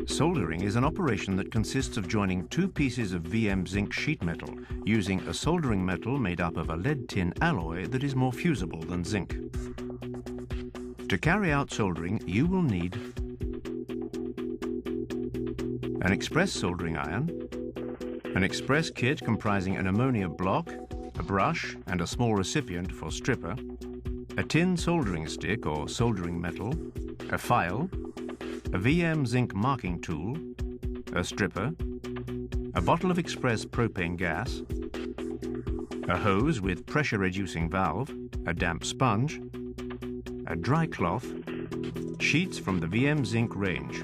Soldering is an operation that consists of joining two pieces of VM zinc sheet metal using a soldering metal made up of a lead-tin alloy that is more fusible than zinc. To carry out soldering, you will need an express soldering iron, an express kit comprising an ammonia block, a brush and a small recipient for stripper, a tin soldering stick or soldering metal, a file, a VM zinc marking tool, a stripper, a bottle of express propane gas, a hose with pressure-reducing valve, a damp sponge, a dry cloth, sheets from the VM zinc range.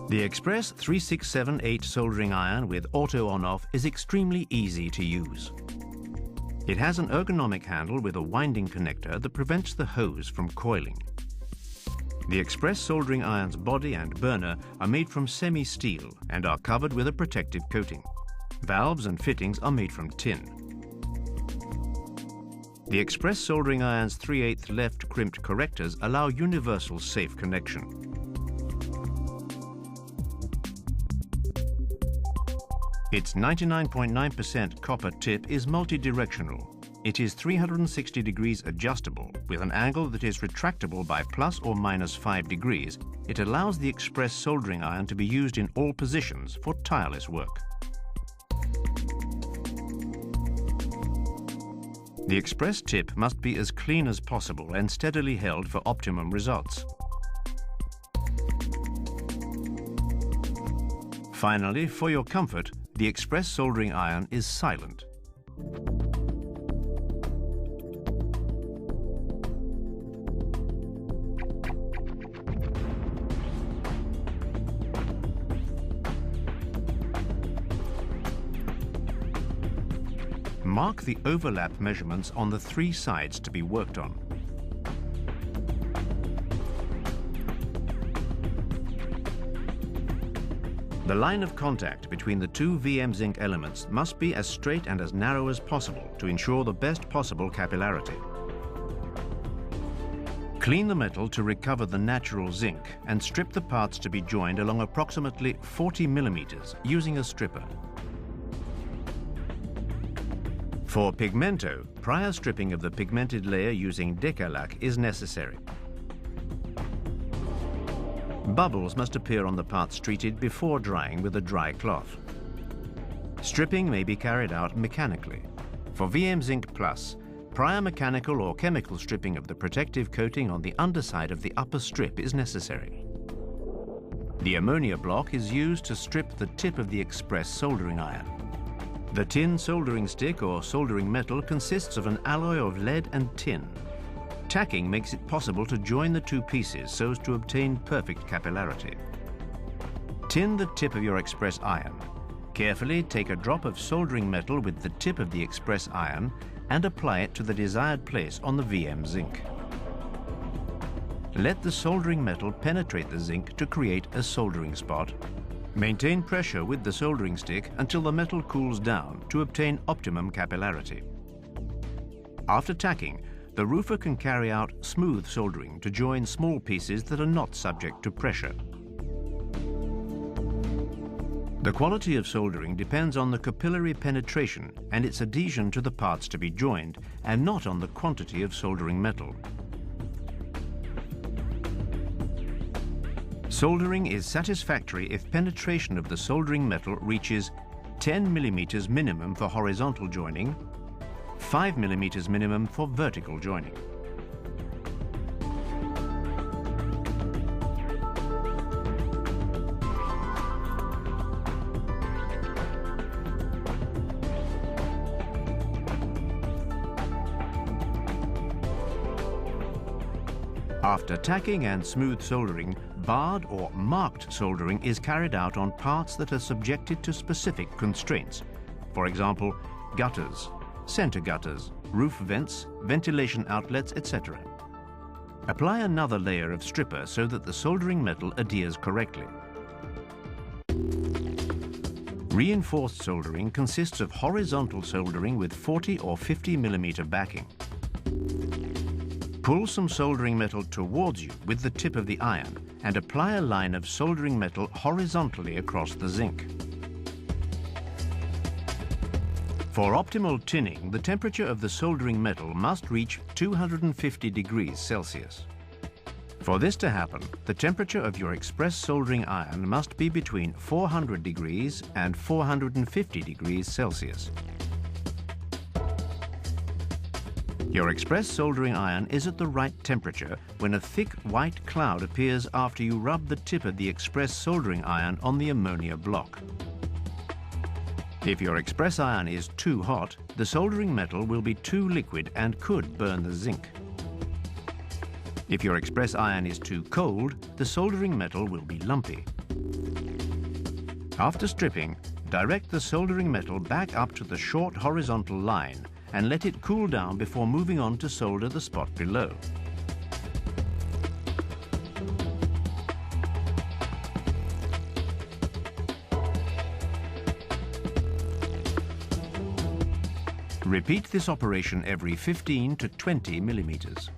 The Express 3678 soldering iron with auto on-off is extremely easy to use. It has an ergonomic handle with a winding connector that prevents the hose from coiling. The Express soldering iron's body and burner are made from semi-steel and are covered with a protective coating. Valves and fittings are made from tin. The Express soldering iron's 3/8 left crimped correctors allow universal safe connection. Its 99.9% copper tip is multi-directional. It is 360 degrees adjustable with an angle that is retractable by plus or minus 5 degrees. It allows the Express soldering iron to be used in all positions for tireless work. The Express tip must be as clean as possible and steadily held for optimum results. Finally, for your comfort, the Express soldering iron is silent. Mark the overlap measurements on the 3 sides to be worked on. The line of contact between the two VM zinc elements must be as straight and as narrow as possible to ensure the best possible capillarity. Clean the metal to recover the natural zinc and strip the parts to be joined along approximately 40 millimeters using a stripper. For pigmento, prior stripping of the pigmented layer using Decalac is necessary. Bubbles must appear on the parts treated before drying with a dry cloth. Stripping may be carried out mechanically. For VM Zinc Plus, prior mechanical or chemical stripping of the protective coating on the underside of the upper strip is necessary. The ammonia block is used to strip the tip of the Express soldering iron. The tin soldering stick or soldering metal consists of an alloy of lead and tin. Tacking makes it possible to join the two pieces so as to obtain perfect capillarity. Tin the tip of your Express iron. Carefully take a drop of soldering metal with the tip of the Express iron and apply it to the desired place on the VM zinc. Let the soldering metal penetrate the zinc to create a soldering spot. Maintain pressure with the soldering stick until the metal cools down to obtain optimum capillarity. After tacking, the roofer can carry out smooth soldering to join small pieces that are not subject to pressure. The quality of soldering depends on the capillary penetration and its adhesion to the parts to be joined, and not on the quantity of soldering metal. Soldering is satisfactory if penetration of the soldering metal reaches 10 millimeters minimum for horizontal joining, 5 millimeters minimum for vertical joining. After tacking and smooth soldering, barred or marked soldering is carried out on parts that are subjected to specific constraints. For example, gutters, center gutters, roof vents, ventilation outlets, etc. Apply another layer of stripper so that the soldering metal adheres correctly. Reinforced soldering consists of horizontal soldering with 40 or 50 millimeter backing. Pull some soldering metal towards you with the tip of the iron and apply a line of soldering metal horizontally across the zinc. For optimal tinning, the temperature of the soldering metal must reach 250 degrees Celsius. For this to happen, the temperature of your express soldering iron must be between 400 degrees and 450 degrees Celsius. Your express soldering iron is at the right temperature when a thick white cloud appears after you rub the tip of the express soldering iron on the ammonia block. If your express iron is too hot, the soldering metal will be too liquid and could burn the zinc. If your express iron is too cold, the soldering metal will be lumpy. After stripping, direct the soldering metal back up to the short horizontal line and let it cool down before moving on to solder the spot below. Repeat this operation every 15 to 20 millimeters.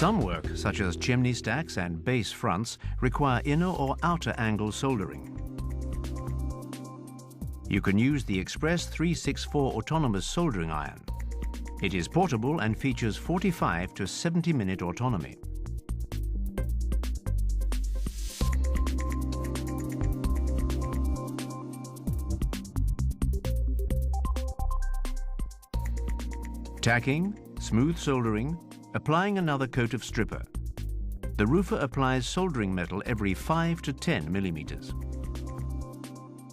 Some work, such as chimney stacks and base fronts, require inner or outer angle soldering. You can use the Express 364 autonomous soldering iron. It is portable and features 45 to 70-minute autonomy. Tacking, smooth soldering, applying another coat of stripper. The roofer applies soldering metal every 5 to 10 millimeters.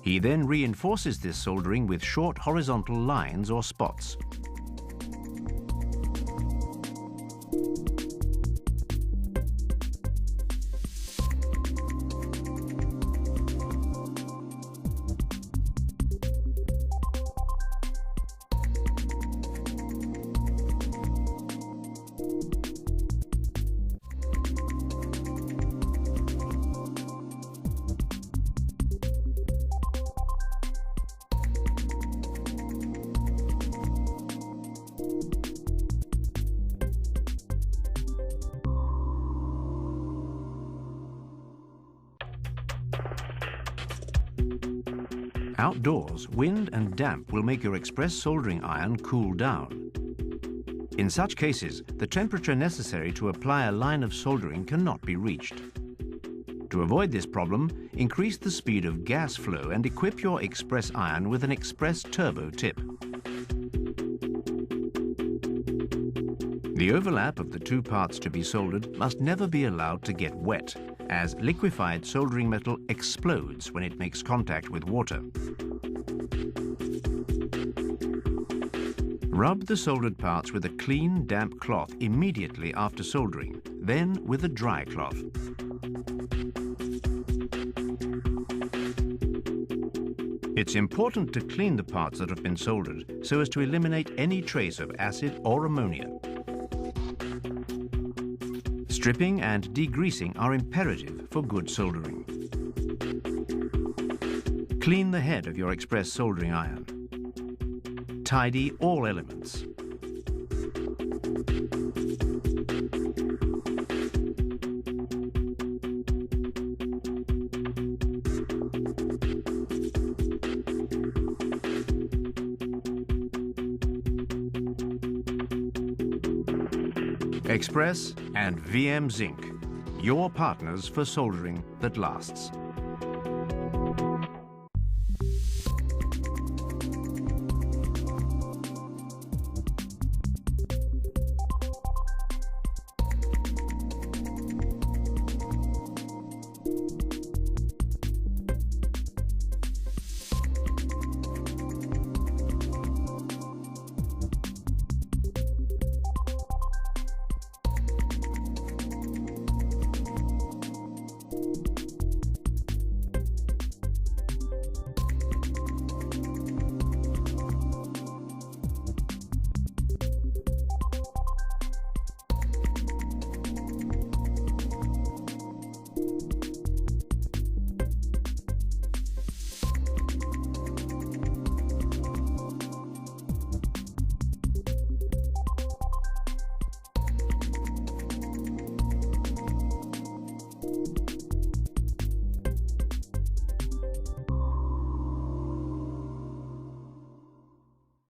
He then reinforces this soldering with short horizontal lines or spots. Outdoors, wind and damp will make your express soldering iron cool down. In such cases, the temperature necessary to apply a line of soldering cannot be reached. To avoid this problem, increase the speed of gas flow and equip your express iron with an express turbo tip. The overlap of the two parts to be soldered must never be allowed to get wet, as liquefied soldering metal explodes when it makes contact with water. Rub the soldered parts with a clean, damp cloth immediately after soldering, then with a dry cloth. It's important to clean the parts that have been soldered so as to eliminate any trace of acid or ammonia. Stripping and degreasing are imperative for good soldering. Clean the head of your express soldering iron. Tidy all elements. Express and VM Zinc, your partners for soldering that lasts.